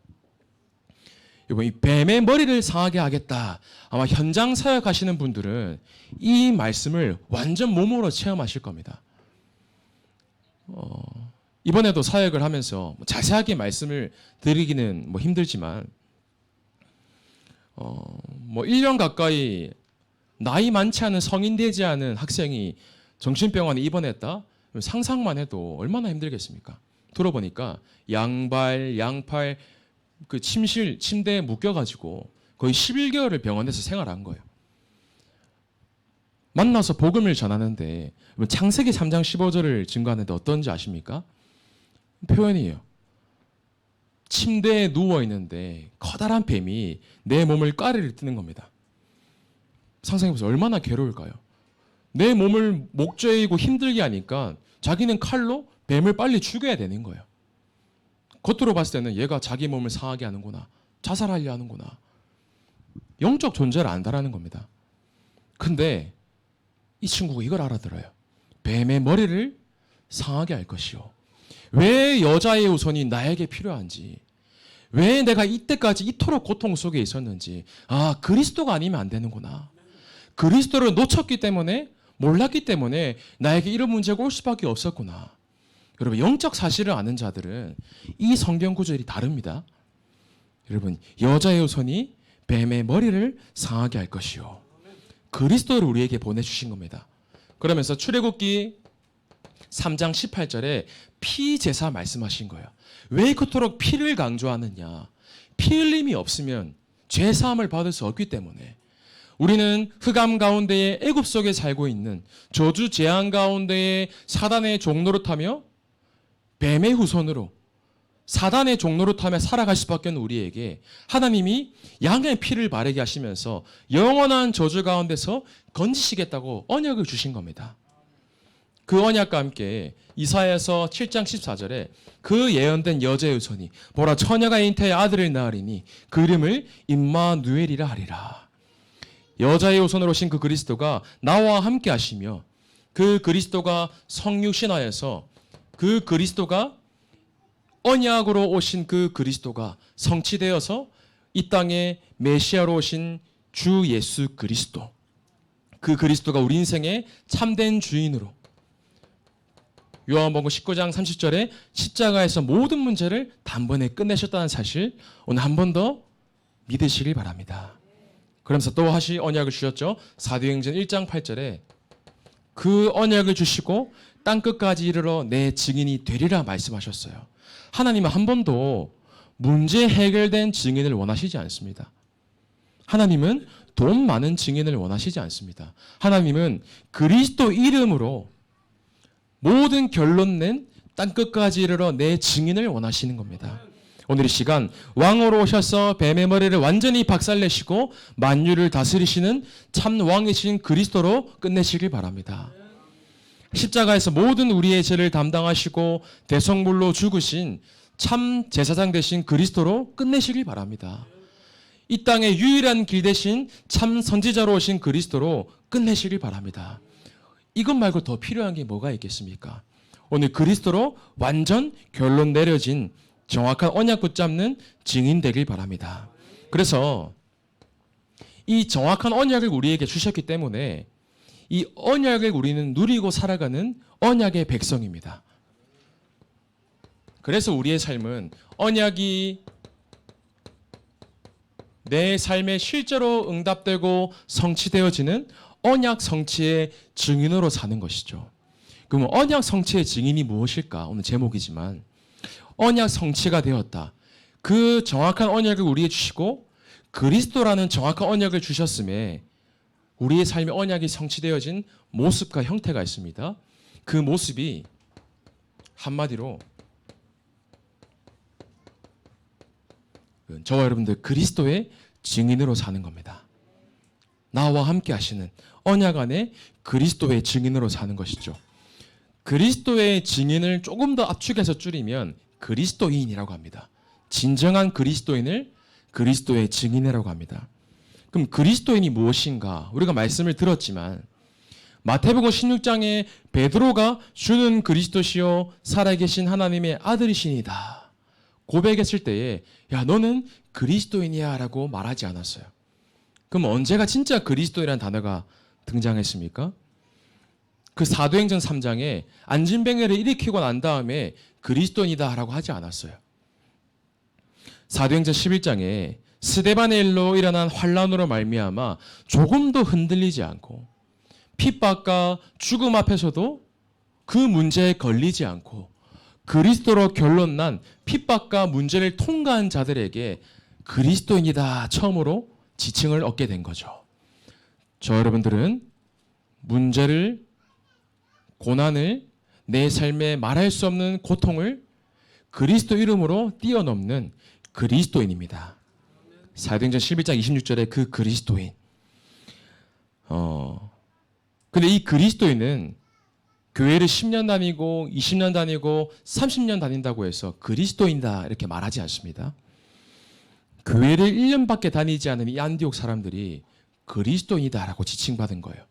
이 뱀의 머리를 상하게 하겠다. 아마 현장 사역하시는 분들은 이 말씀을 완전 몸으로 체험하실 겁니다. 이번에도 사역을 하면서 자세하게 말씀을 드리기는 힘들지만 1년 가까이 나이 많지 않은 성인 되지 않은 학생이 정신병원에 입원했다? 상상만 해도 얼마나 힘들겠습니까? 들어보니까 양발, 양팔, 그 침대에 묶여가지고 거의 11개월을 병원에서 생활한 거예요. 만나서 복음을 전하는데 창세기 3장 15절을 증거하는데 어떤지 아십니까? 표현이에요. 침대에 누워있는데 커다란 뱀이 내 몸을 까리를 뜨는 겁니다. 상상해보세요. 얼마나 괴로울까요? 내 몸을 목죄이고 힘들게 하니까 자기는 칼로 뱀을 빨리 죽여야 되는 거예요. 겉으로 봤을 때는 얘가 자기 몸을 상하게 하는구나, 자살하려 하는구나, 영적 존재를 안다라는 겁니다. 근데 이 친구가 이걸 알아들어요. 뱀의 머리를 상하게 할 것이요. 왜 여자의 후손이 나에게 필요한지, 왜 내가 이때까지 이토록 고통 속에 있었는지, 아, 그리스도가 아니면 안 되는구나. 그리스도를 놓쳤기 때문에, 몰랐기 때문에 나에게 이런 문제가 올 수밖에 없었구나. 여러분, 영적 사실을 아는 자들은 이 성경 구절이 다릅니다. 여러분, 여자의 후손이 뱀의 머리를 상하게 할 것이요. 그리스도를 우리에게 보내주신 겁니다. 그러면서 출애굽기 3장 18절에 피제사 말씀하신 거예요. 왜 그토록 피를 강조하느냐? 피 흘림이 없으면 죄사함을 받을 수 없기 때문에. 우리는 흑암 가운데에 애굽 속에 살고 있는 저주 재앙 가운데에 사단의 종노릇하며 뱀의 후손으로 사단의 종노릇하며 살아갈 수밖에 없는 우리에게 하나님이 양의 피를 바르게 하시면서 영원한 저주 가운데서 건지시겠다고 언약을 주신 겁니다. 그 언약과 함께 이사야서 7장 14절에 그 예언된 여자의 후손이 보라 처녀가 잉태의 아들을 낳으리니 그 이름을 임마누엘이라 하리라. 여자의 후손으로 오신 그 그리스도가 나와 함께 하시며 그 그리스도가 성육신하여서 그 그리스도가 언약으로 오신 그 그리스도가 성취되어서 이 땅에 메시아로 오신 주 예수 그리스도, 그 그리스도가 우리 인생의 참된 주인으로 요한복음 19장 30절에 십자가에서 모든 문제를 단번에 끝내셨다는 사실 오늘 한 번 더 믿으시길 바랍니다. 그러면서 또 다시 언약을 주셨죠. 사도행전 1장 8절에 그 언약을 주시고 땅끝까지 이르러 내 증인이 되리라 말씀하셨어요. 하나님은 한 번도 문제 해결된 증인을 원하시지 않습니다. 하나님은 돈 많은 증인을 원하시지 않습니다. 하나님은 그리스도 이름으로 모든 결론 낸 땅끝까지 이르러 내 증인을 원하시는 겁니다. 오늘 이 시간 왕으로 오셔서 뱀의 머리를 완전히 박살내시고 만유를 다스리시는 참 왕이신 그리스도로 끝내시길 바랍니다. 십자가에서 모든 우리의 죄를 담당하시고 대성물로 죽으신 참 제사장 되신 그리스도로 끝내시길 바랍니다. 이 땅의 유일한 길 대신 참 선지자로 오신 그리스도로 끝내시길 바랍니다. 이것 말고 더 필요한 게 뭐가 있겠습니까? 오늘 그리스도로 완전 결론 내려진 정확한 언약 붙잡는 증인 되길 바랍니다. 그래서 이 정확한 언약을 우리에게 주셨기 때문에 이 언약을 우리는 누리고 살아가는 언약의 백성입니다. 그래서 우리의 삶은 언약이 내 삶에 실제로 응답되고 성취되어지는 언약 성취의 증인으로 사는 것이죠. 그럼 언약 성취의 증인이 무엇일까? 오늘 제목이지만 언약 성취가 되었다. 그 정확한 언약을 우리에게 주시고 그리스도라는 정확한 언약을 주셨음에 우리의 삶의 언약이 성취되어진 모습과 형태가 있습니다. 그 모습이 한마디로 저와 여러분들 그리스도의 증인으로 사는 겁니다. 나와 함께 하시는 언약 안에 그리스도의 증인으로 사는 것이죠. 그리스도의 증인을 조금 더 압축해서 줄이면 그리스도인이라고 합니다. 진정한 그리스도인을 그리스도의 증인이라고 합니다. 그럼 그리스도인이 무엇인가? 우리가 말씀을 들었지만 마태복음 16장에 베드로가 주는 그리스도시요 살아계신 하나님의 아들이시니다 고백했을 때에 야 너는 그리스도인이야 라고 말하지 않았어요. 그럼 언제가 진짜 그리스도인이라는 단어가 등장했습니까? 그 사도행전 3장에 안진뱅이를 일으키고 난 다음에 그리스도인이다 라고 하지 않았어요. 사도행전 11장에 스데반의 일로 일어난 환란으로 말미암아 조금도 흔들리지 않고 핍박과 죽음 앞에서도 그 문제에 걸리지 않고 그리스도로 결론난 핍박과 문제를 통과한 자들에게 그리스도인이다 처음으로 지칭을 얻게 된 거죠. 저 여러분들은 문제를 고난을 내 삶에 말할 수 없는 고통을 그리스도 이름으로 뛰어넘는 그리스도인입니다. 사도행전 11장 26절에 그 그리스도인. 근데 이 그리스도인은 교회를 10년 다니고 20년 다니고 30년 다닌다고 해서 그리스도인이다 이렇게 말하지 않습니다. 교회를 1년밖에 다니지 않은 이 안디옥 사람들이 그리스도인이다라고 지칭받은 거예요.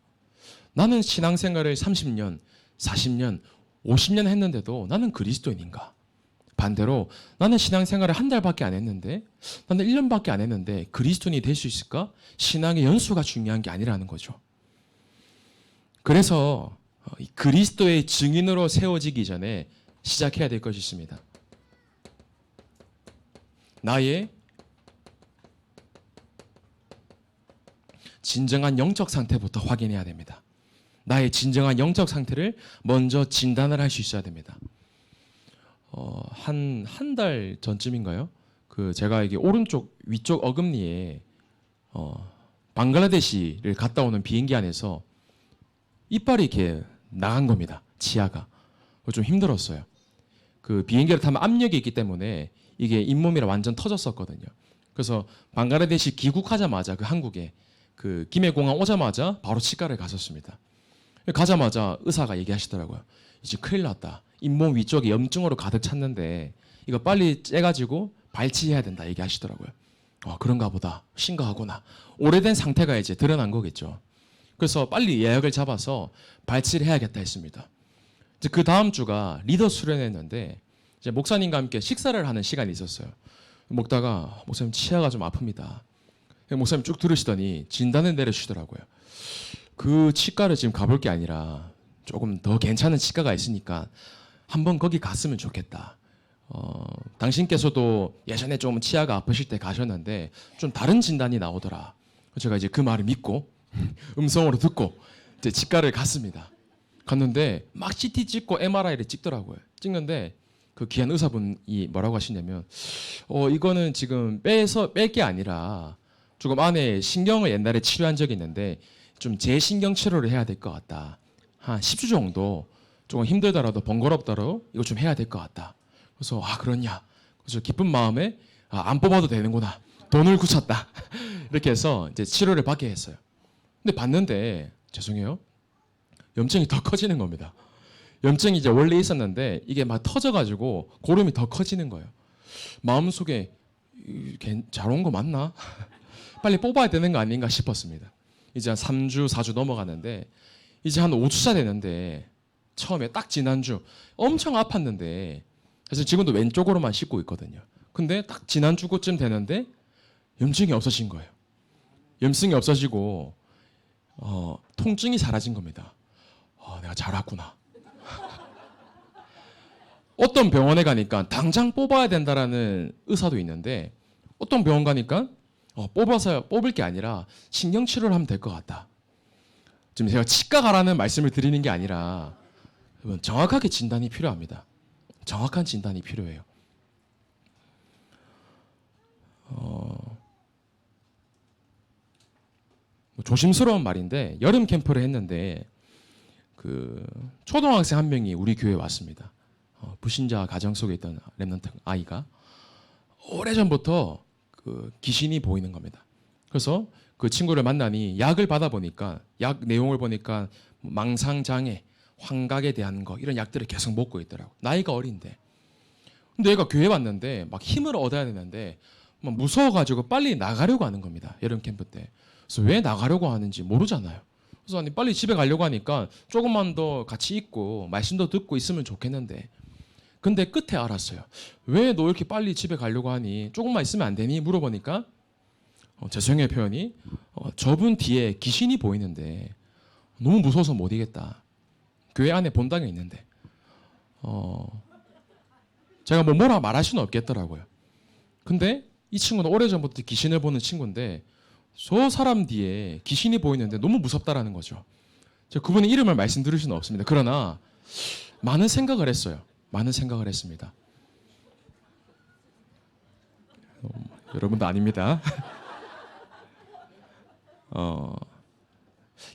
나는 신앙생활을 30년, 40년, 50년 했는데도 나는 그리스도인인가? 반대로 나는 신앙생활을 한 달밖에 안 했는데 나는 1년밖에 안 했는데 그리스도인이 될 수 있을까? 신앙의 연수가 중요한 게 아니라는 거죠. 그래서 그리스도의 증인으로 세워지기 전에 시작해야 될 것이 있습니다. 나의 진정한 영적 상태부터 확인해야 됩니다. 나의 진정한 영적 상태를 먼저 진단을 할 수 있어야 됩니다. 한 달 전쯤인가요? 제가 이게 오른쪽 위쪽 어금니에 방글라데시를 갔다 오는 비행기 안에서 이빨이 이렇게 나간 겁니다. 치아가. 좀 힘들었어요. 그 비행기를 타면 압력이 있기 때문에 이게 잇몸이랑 완전 터졌었거든요. 그래서 방글라데시 귀국하자마자 한국에 김해공항 오자마자 바로 치과를 갔었습니다. 가자마자 의사가 얘기하시더라고요. 이제 큰일 났다. 잇몸 위쪽에 염증으로 가득 찼는데 이거 빨리 째가지고 발치해야 된다 얘기하시더라고요. 그런가 보다. 심각하구나. 오래된 상태가 이제 드러난 거겠죠. 그래서 빨리 예약을 잡아서 발치를 해야겠다 했습니다. 이제 그 다음 주가 리더 수련회였는데 이제 목사님과 함께 식사를 하는 시간이 있었어요. 먹다가 목사님 치아가 좀 아픕니다. 목사님 쭉 들으시더니 진단을 내려주시더라고요. 그 치과를 지금 가볼 게 아니라 조금 더 괜찮은 치과가 있으니까 한번 거기 갔으면 좋겠다. 당신께서도 예전에 좀 치아가 아프실 때 가셨는데 좀 다른 진단이 나오더라. 제가 이제 그 말을 믿고 음성으로 듣고 이제 치과를 갔습니다. 갔는데 막 CT 찍고 MRI를 찍더라고요. 찍는데 그 귀한 의사분이 뭐라고 하시냐면 이거는 지금 뺄 게 아니라 조금 안에 신경을 옛날에 치료한 적이 있는데 좀 재신경 치료를 해야 될 것 같다. 한 10주 정도 조금 힘들더라도 번거롭더라도 이거 좀 해야 될 것 같다. 그래서 그러냐. 그래서 기쁜 마음에 안 뽑아도 되는구나. 돈을 굳혔다. 이렇게 해서 이제 치료를 받게 했어요. 근데 봤는데 죄송해요. 염증이 더 커지는 겁니다. 염증이 이제 원래 있었는데 이게 막 터져가지고 고름이 더 커지는 거예요. 마음속에 잘 온 거 맞나? 빨리 뽑아야 되는 거 아닌가 싶었습니다. 이제 한 3주, 4주 넘어가는데 이제 한 5주차 되는데 처음에 딱 지난주 엄청 아팠는데 사실 지금도 왼쪽으로만 씻고 있거든요. 근데 딱 지난주쯤 되는데 염증이 없어진 거예요. 염증이 없어지고 통증이 사라진 겁니다. 내가 잘 왔구나. 어떤 병원에 가니까 당장 뽑아야 된다라는 의사도 있는데 어떤 병원 가니까 뽑아서 뽑을 게 아니라 신경 치료를 하면 될 것 같다. 지금 제가 치과 가라는 말씀을 드리는 게 아니라 정확하게 진단이 필요합니다. 정확한 진단이 필요해요. 조심스러운 말인데 여름 캠프를 했는데 그 초등학생 한 명이 우리 교회에 왔습니다. 불신자 가정 속에 있던 렘넌트 아이가 오래전부터 그 귀신이 보이는 겁니다. 그래서 그 친구를 만나니 약을 받아보니까 약 내용을 보니까 망상장애, 환각에 대한 거 이런 약들을 계속 먹고 있더라고. 나이가 어린데. 근데 얘가 교회 왔는데 막 힘을 얻어야 되는데 막 무서워가지고 빨리 나가려고 하는 겁니다. 여름 캠프 때. 그래서 왜 나가려고 하는지 모르잖아요. 그래서 아니 빨리 집에 가려고 하니까 조금만 더 같이 있고 말씀도 듣고 있으면 좋겠는데 근데 끝에 알았어요. 왜 너 이렇게 빨리 집에 가려고 하니? 조금만 있으면 안 되니? 물어보니까 죄송해요 표현이 저분 뒤에 귀신이 보이는데 너무 무서워서 못 이겠다. 교회 안에 본당이 있는데 제가 뭐라 말할 수는 없겠더라고요. 근데 이 친구는 오래전부터 귀신을 보는 친구인데 저 사람 뒤에 귀신이 보이는데 너무 무섭다라는 거죠. 제가 그분의 이름을 말씀드릴 수는 없습니다. 그러나 많은 생각을 했어요. 많은 생각을 했습니다. 여러분도 아닙니다.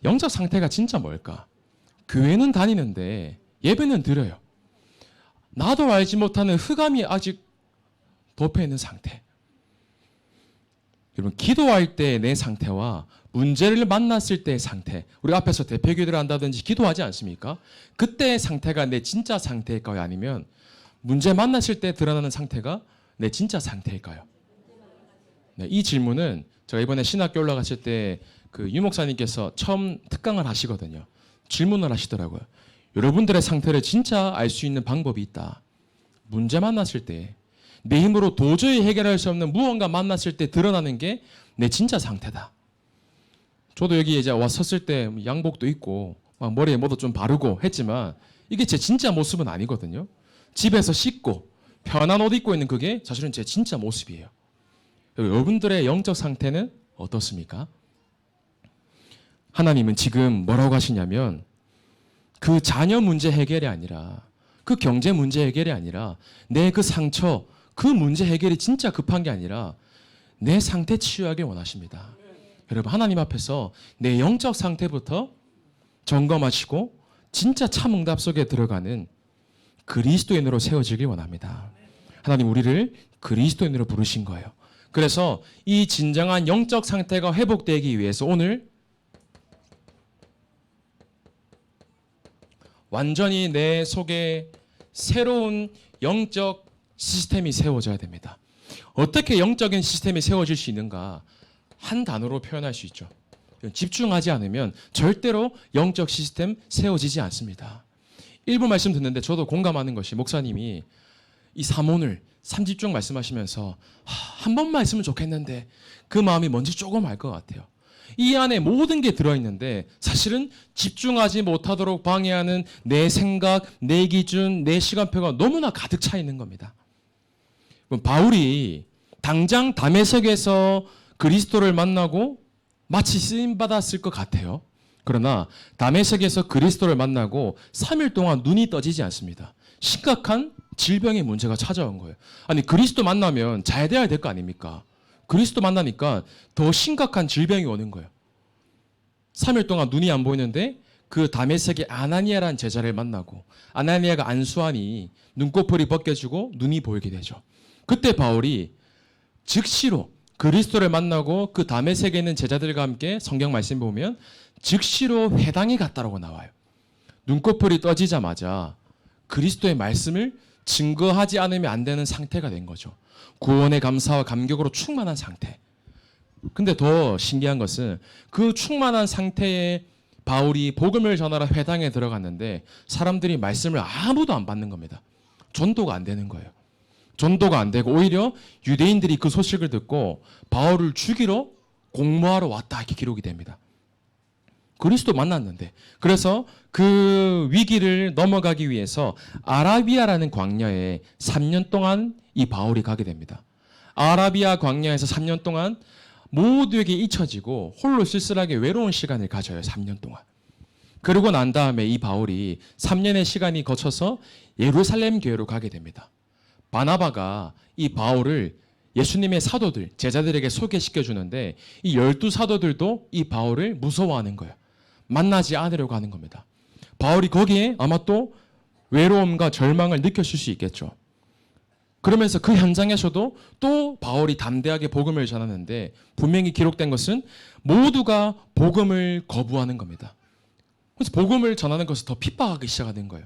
영적 상태가 진짜 뭘까? 교회는 다니는데 예배는 드려요. 나도 알지 못하는 흑암이 아직 덮여 있는 상태. 여러분 기도할 때 내 상태와 문제를 만났을 때의 상태, 우리 앞에서 대표기도를 한다든지 기도하지 않습니까? 그때의 상태가 내 진짜 상태일까요? 아니면 문제 만났을 때 드러나는 상태가 내 진짜 상태일까요? 네, 이 질문은 제가 이번에 신학교 올라갔을 때 그 유목사님께서 처음 특강을 하시거든요. 질문을 하시더라고요. 여러분들의 상태를 진짜 알 수 있는 방법이 있다. 문제 만났을 때 내 힘으로 도저히 해결할 수 없는 무언가 만났을 때 드러나는 게 내 진짜 상태다. 저도 여기 이제 와 섰을 때 양복도 입고 막 머리에 뭐도 좀 바르고 했지만 이게 제 진짜 모습은 아니거든요. 집에서 씻고 편한 옷 입고 있는 그게 사실은 제 진짜 모습이에요. 여러분들의 영적 상태는 어떻습니까? 하나님은 지금 뭐라고 하시냐면 그 자녀 문제 해결이 아니라 그 경제 문제 해결이 아니라 내 그 상처 그 문제 해결이 진짜 급한 게 아니라 내 상태 치유하길 원하십니다. 여러분 하나님 앞에서 내 영적 상태부터 점검하시고 진짜 참응답 속에 들어가는 그리스도인으로 세워지길 원합니다. 하나님 우리를 그리스도인으로 부르신 거예요. 그래서 이 진정한 영적 상태가 회복되기 위해서 오늘 완전히 내 속에 새로운 영적 시스템이 세워져야 됩니다. 어떻게 영적인 시스템이 세워질 수 있는가? 한 단어로 표현할 수 있죠. 집중하지 않으면 절대로 영적 시스템 세워지지 않습니다. 일부 말씀 듣는데 저도 공감하는 것이 목사님이 이 삼오늘 삼집중 말씀하시면서 한 번만 있으면 좋겠는데 그 마음이 뭔지 조금 알 것 같아요. 이 안에 모든 게 들어있는데 사실은 집중하지 못하도록 방해하는 내 생각, 내 기준, 내 시간표가 너무나 가득 차 있는 겁니다. 그럼 바울이 당장 다메섹에서 그리스도를 만나고 마치 쓰임받았을 것 같아요. 그러나 다메섹에서 그리스도를 만나고 3일 동안 눈이 떠지지 않습니다. 심각한 질병의 문제가 찾아온 거예요. 아니 그리스도 만나면 잘 돼야 될 거 아닙니까? 그리스도 만나니까 더 심각한 질병이 오는 거예요. 3일 동안 눈이 안 보이는데 그 다메섹의 아나니아라는 제자를 만나고 아나니아가 안수하니 눈꺼풀이 벗겨지고 눈이 보이게 되죠. 그때 바울이 즉시로 그리스도를 만나고 그 다메섹에 있는 제자들과 함께 성경 말씀 보면 즉시로 회당에 갔다라고 나와요. 눈꺼풀이 떠지자마자 그리스도의 말씀을 증거하지 않으면 안 되는 상태가 된 거죠. 구원의 감사와 감격으로 충만한 상태. 근데 더 신기한 것은 그 충만한 상태에 바울이 복음을 전하러 회당에 들어갔는데 사람들이 말씀을 아무도 안 받는 겁니다. 전도가 안 되는 거예요. 전도가 안 되고 오히려 유대인들이 그 소식을 듣고 바울을 죽이러 공모하러 왔다 이렇게 기록이 됩니다. 그리스도 만났는데 그래서 그 위기를 넘어가기 위해서 아라비아라는 광야에 3년 동안 이 바울이 가게 됩니다. 아라비아 광야에서 3년 동안 모두에게 잊혀지고 홀로 쓸쓸하게 외로운 시간을 가져요. 3년 동안. 그러고 난 다음에 이 바울이 3년의 시간이 거쳐서 예루살렘 교회로 가게 됩니다. 바나바가 이 바울을 예수님의 사도들, 제자들에게 소개시켜 주는데 이 12사도들도 이 바울을 무서워하는 거예요. 만나지 않으려고 하는 겁니다. 바울이 거기에 아마 또 외로움과 절망을 느꼈을 수 있겠죠. 그러면서 그 현장에서도 또 바울이 담대하게 복음을 전하는데 분명히 기록된 것은 모두가 복음을 거부하는 겁니다. 그래서 복음을 전하는 것을 더 핍박하기 시작하는 거예요.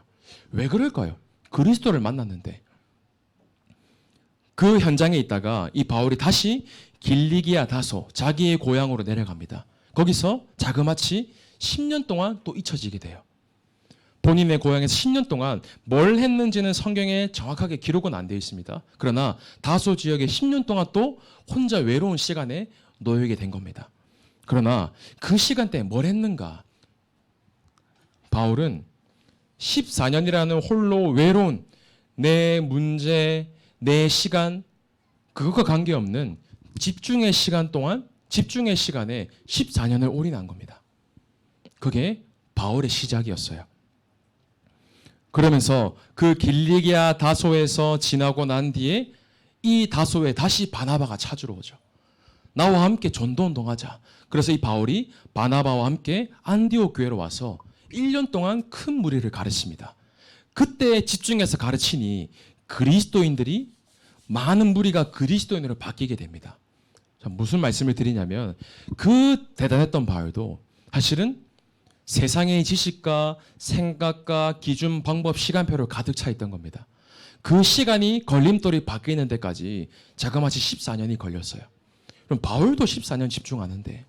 왜 그럴까요? 그리스도를 만났는데. 그 현장에 있다가 이 바울이 다시 길리기아 다소 자기의 고향으로 내려갑니다. 거기서 자그마치 10년 동안 또 잊혀지게 돼요. 본인의 고향에서 10년 동안 뭘 했는지는 성경에 정확하게 기록은 안 되어 있습니다. 그러나 다소 지역에 10년 동안 또 혼자 외로운 시간에 놓이게 된 겁니다. 그러나 그 시간대에 뭘 했는가? 바울은 14년이라는 홀로 외로운 내 문제, 내 시간, 그것과 관계없는 집중의 시간 동안, 집중의 시간에 14년을 올인한 겁니다. 그게 바울의 시작이었어요. 그러면서 그 길리기아 다소에서 지나고 난 뒤에 이 다소에 다시 바나바가 찾으러 오죠. 나와 함께 전도운동하자. 그래서 이 바울이 바나바와 함께 안디옥 교회로 와서 1년 동안 큰 무리를 가르칩니다. 그때 집중해서 가르치니 그리스도인들이 많은 무리가 그리스도인으로 바뀌게 됩니다. 무슨 말씀을 드리냐면 그 대단했던 바울도 사실은 세상의 지식과 생각과 기준, 방법, 시간표로 가득 차 있던 겁니다. 그 시간이 걸림돌이 바뀌는 데까지 자그마치 14년이 걸렸어요. 그럼 바울도 14년 집중하는데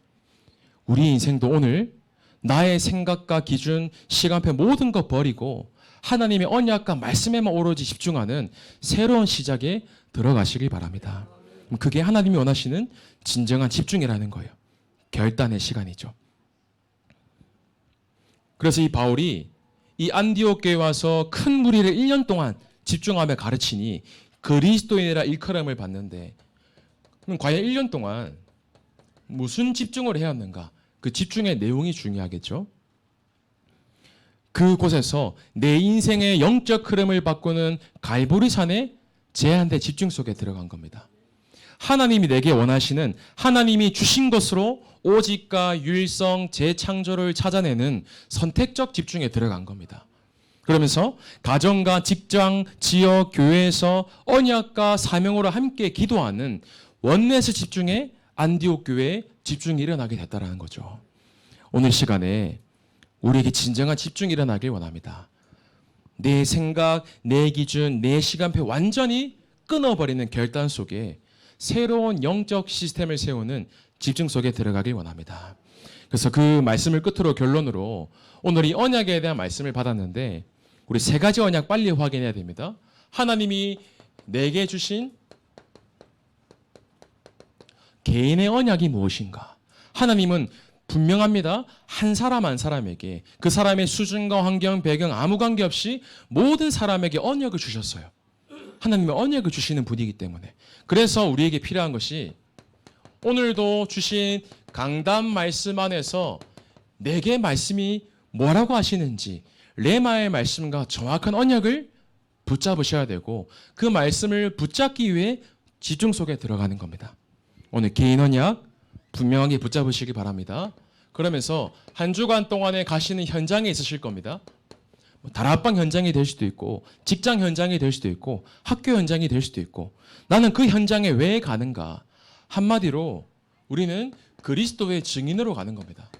우리 인생도 오늘 나의 생각과 기준, 시간표 모든 거 버리고 하나님의 언약과 말씀에만 오로지 집중하는 새로운 시작에 들어가시길 바랍니다. 그게 하나님이 원하시는 진정한 집중이라는 거예요. 결단의 시간이죠. 그래서 이 바울이 이 안디옥 교회에 와서 큰 무리를 1년 동안 집중하며 가르치니 그리스도인이라 일컬음을 받는데 그럼 과연 1년 동안 무슨 집중을 해왔는가? 그 집중의 내용이 중요하겠죠. 그곳에서 내 인생의 영적 흐름을 바꾸는 갈보리산의 제한된 집중 속에 들어간 겁니다. 하나님이 내게 원하시는 하나님이 주신 것으로 오직과 유일성, 재창조를 찾아내는 선택적 집중에 들어간 겁니다. 그러면서 가정과 직장, 지역, 교회에서 언약과 사명으로 함께 기도하는 원내스 집중에 안디옥 교회에 집중이 일어나게 됐다는 거죠. 오늘 시간에 우리에게 진정한 집중이 일어나길 원합니다. 내 생각, 내 기준, 내 시간표 완전히 끊어버리는 결단 속에 새로운 영적 시스템을 세우는 집중 속에 들어가길 원합니다. 그래서 그 말씀을 끝으로 결론으로 오늘 이 언약에 대한 말씀을 받았는데 우리 세 가지 언약 빨리 확인해야 됩니다. 하나님이 내게 주신 개인의 언약이 무엇인가? 하나님은 분명합니다. 한 사람 한 사람에게 그 사람의 수준과 환경, 배경 아무 관계없이 모든 사람에게 언약을 주셨어요. 하나님의 언약을 주시는 분이기 때문에. 그래서 우리에게 필요한 것이 오늘도 주신 강단 말씀 안에서 내게 말씀이 뭐라고 하시는지 레마의 말씀과 정확한 언약을 붙잡으셔야 되고 그 말씀을 붙잡기 위해 집중 속에 들어가는 겁니다. 오늘 개인 언약 분명하게 붙잡으시기 바랍니다. 그러면서 한 주간 동안에 가시는 현장에 있으실 겁니다. 다락방 현장이 될 수도 있고 직장 현장이 될 수도 있고 학교 현장이 될 수도 있고 나는 그 현장에 왜 가는가? 한마디로 우리는 그리스도의 증인으로 가는 겁니다.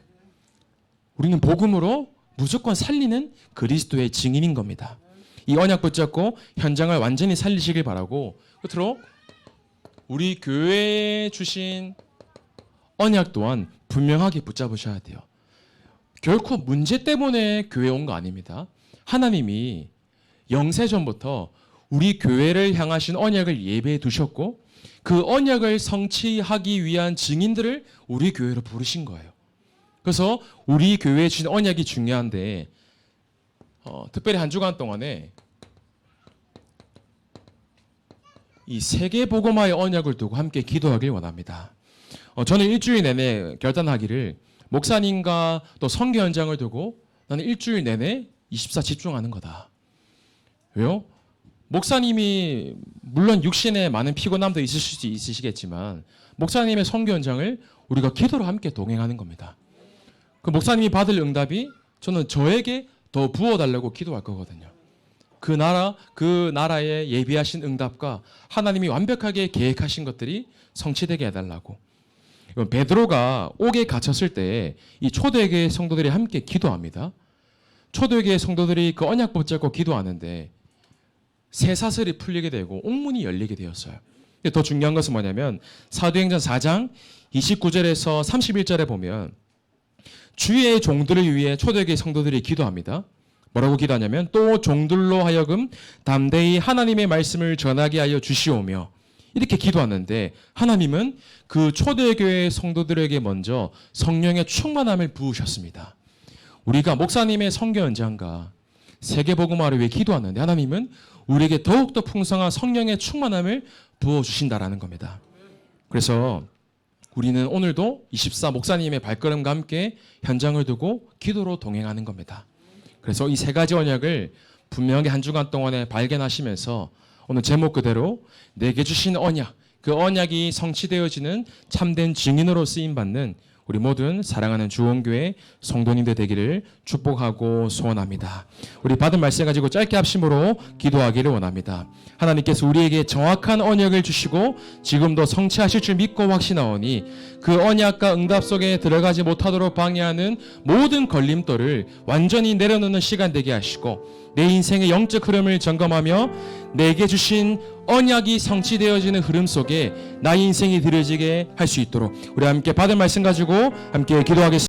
우리는 복음으로 무조건 살리는 그리스도의 증인인 겁니다. 이 언약 붙잡고 현장을 완전히 살리시길 바라고 끝으로 우리 교회에 주신 언약 또한 분명하게 붙잡으셔야 돼요. 결코 문제 때문에 교회에 온 거 아닙니다. 하나님이 영세전부터 우리 교회를 향하신 언약을 예배해 두셨고 그 언약을 성취하기 위한 증인들을 우리 교회로 부르신 거예요. 그래서 우리 교회에 주신 언약이 중요한데 특별히 한 주간 동안에 이 세계복음화의 언약을 두고 함께 기도하길 원합니다. 저는 일주일 내내 결단하기를 목사님과 또 선교 현장을 두고 나는 일주일 내내 24 집중하는 거다. 왜요? 목사님이 물론 육신에 많은 피곤함도 있을 수 있으시겠지만 목사님의 선교 현장을 우리가 기도로 함께 동행하는 겁니다. 그 목사님이 받을 응답이 저는 저에게 더 부어달라고 기도할 거거든요. 그 나라에 예비하신 응답과 하나님이 완벽하게 계획하신 것들이 성취되게 해달라고. 베드로가 옥에 갇혔을 때 이 초대교회 성도들이 함께 기도합니다. 초대교회 성도들이 그 언약 붙잡고 기도하는데 쇠사슬이 풀리게 되고 옥문이 열리게 되었어요. 더 중요한 것은 뭐냐면 사도행전 4장 29절에서 31절에 보면 주의 종들을 위해 초대교회 성도들이 기도합니다. 뭐라고 기도하냐면 또 종들로 하여금 담대히 하나님의 말씀을 전하게 하여 주시오며 이렇게 기도하는데 하나님은 그 초대교회 성도들에게 먼저 성령의 충만함을 부으셨습니다. 우리가 목사님의 선교 현장과 세계복음화를 위해 기도하는데 하나님은 우리에게 더욱더 풍성한 성령의 충만함을 부어주신다라는 겁니다. 그래서 우리는 오늘도 24 목사님의 발걸음과 함께 현장을 두고 기도로 동행하는 겁니다. 그래서 이 세 가지 언약을 분명하게 한 주간 동안에 발견하시면서 오늘 제목 그대로 내게 주신 언약, 그 언약이 성취되어지는 참된 증인으로 쓰임받는 우리 모든 사랑하는 주원교회 성도님들 되기를 축복하고 소원합니다. 우리 받은 말씀 가지고 짧게 합심으로 기도하기를 원합니다. 하나님께서 우리에게 정확한 언약을 주시고 지금도 성취하실 줄 믿고 확신하오니 그 언약과 응답 속에 들어가지 못하도록 방해하는 모든 걸림돌을 완전히 내려놓는 시간 되게 하시고 내 인생의 영적 흐름을 점검하며 내게 주신 언약이 성취되어지는 흐름 속에 나의 인생이 들어지게 할 수 있도록 우리 함께 받은 말씀 가지고 함께 기도하겠습니다.